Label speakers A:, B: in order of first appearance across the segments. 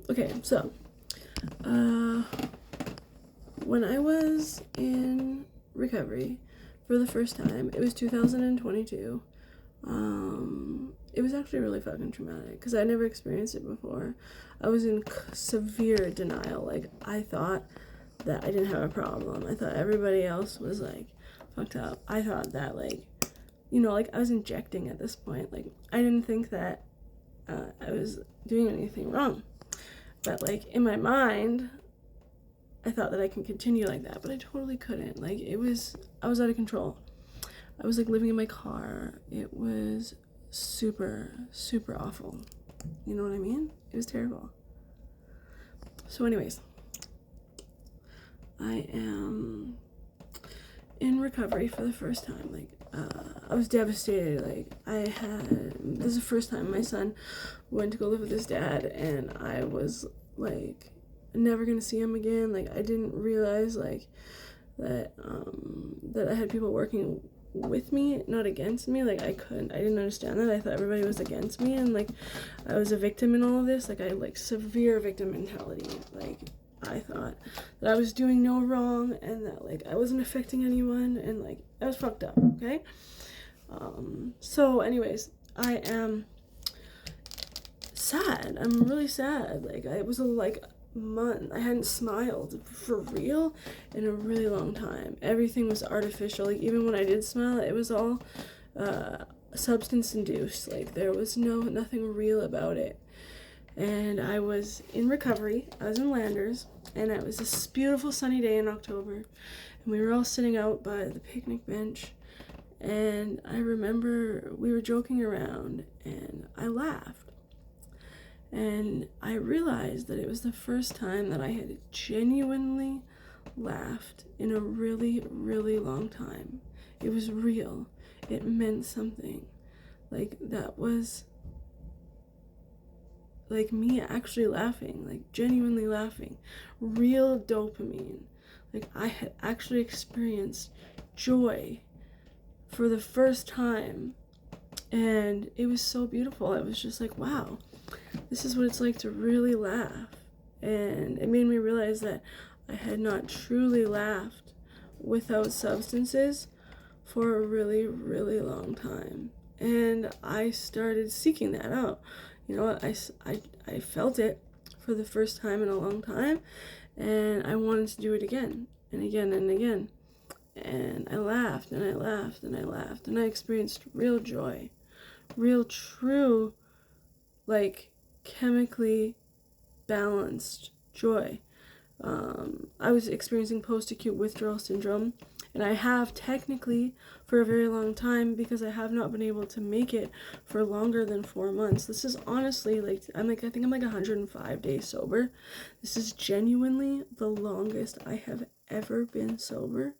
A: Okay, so, when I was in recovery for the first time, it was 2022. It was actually really fucking traumatic because I never experienced it before. I was in severe denial. Like, I thought that I didn't have a problem. I thought everybody else was, like, fucked up. I thought that, like, like, I was injecting at this point. Like, I didn't think that I was doing anything wrong. But, like, in my mind, I thought that I can continue like that, but I totally couldn't. Like, I was out of control. I was, like, living in my car. It was super, super awful. You know what I mean? It was terrible. So anyways, I am in recovery for the first time. Like, I was devastated. Like, this is the first time my son went to go live with his dad, and I was, like, never gonna see him again. Like, I didn't realize, like, that I had people working with me, not against me. Like, I didn't understand that. I thought everybody was against me, and, like, I was a victim in all of this. Like, I had, like, severe victim mentality. Like, I thought that I was doing no wrong, and that, like, I wasn't affecting anyone, and, like, I was fucked up, okay? So anyways, I am sad. I'm really sad. Like, I was, like, month. I hadn't smiled for real in a really long time. Everything was artificial. Like, even when I did smile, it was all substance induced. Like, there was nothing real about it. And I was in recovery. I was in Landers, and it was this beautiful sunny day in October, and we were all sitting out by the picnic bench, and I remember we were joking around, and I laughed. And I realized that it was the first time that I had genuinely laughed in a really, really long time. It was real. It meant something. Like, that was, like, me actually laughing, like, genuinely laughing. Real dopamine. Like, I had actually experienced joy for the first time. And it was so beautiful. I was just like, wow. This is what it's like to really laugh. And it made me realize that I had not truly laughed without substances for a really, really long time. And I started seeking that out. You know what? I felt it for the first time in a long time, and I wanted to do it again and again and again. And I laughed and I laughed and I laughed, and I experienced real joy, real true, like, chemically balanced joy. I was experiencing post-acute withdrawal syndrome, and I have technically for a very long time, because I have not been able to make it for longer than 4 months. This is honestly, like, I think I'm like 105 days sober. This is genuinely the longest I have ever been sober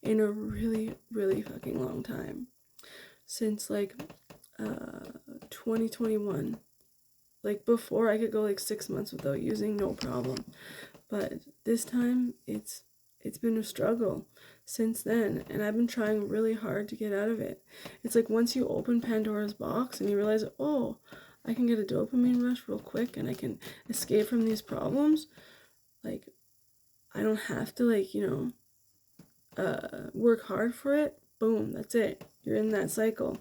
A: in a really, really fucking long time. Since, like, 2021. Like, before I could go, like, 6 months without using, no problem. But this time, it's been a struggle since then, and I've been trying really hard to get out of it. It's like, once you open Pandora's box and you realize, oh, I can get a dopamine rush real quick and I can escape from these problems, like, I don't have to, like, work hard for it. Boom, that's it. You're in that cycle,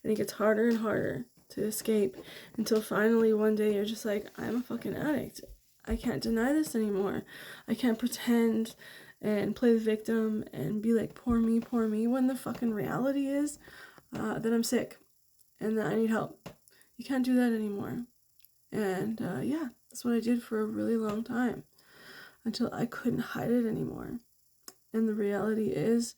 A: and it gets harder and harder to escape until finally one day you're just like, I'm a fucking addict. I can't deny this anymore. I can't pretend and play the victim and be like, poor me, when the fucking reality is that I'm sick and that I need help. You can't do that anymore. And yeah, that's what I did for a really long time until I couldn't hide it anymore. And the reality is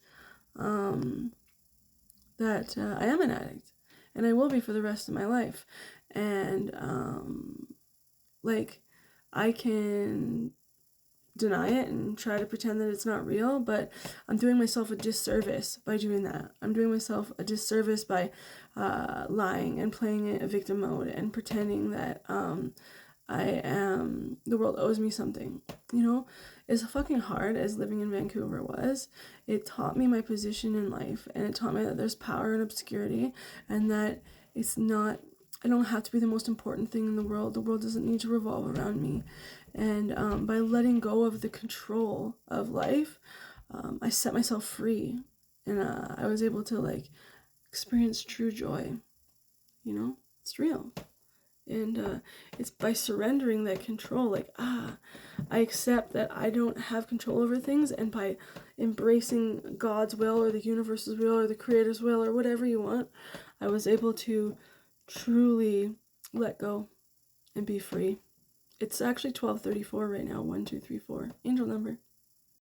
A: that I am an addict, and I will be for the rest of my life. And like, I can deny it and try to pretend that it's not real, but I'm doing myself a disservice by doing that. I'm doing myself a disservice by lying and playing a victim mode and pretending that the world owes me something. As fucking hard as living in Vancouver was, it taught me my position in life, and it taught me that there's power in obscurity, and that it's not I don't have to be the most important thing in the world. The world doesn't need to revolve around me. And by letting go of the control of life, I set myself free. And I was able to like experience true joy. You know, it's real. And it's by surrendering that control, like, I accept that I don't have control over things, and by embracing God's will or the universe's will or the creator's will or whatever you want, I was able to truly let go and be free. It's actually 12:34 right now. 1, 2, 3, 4. Angel number.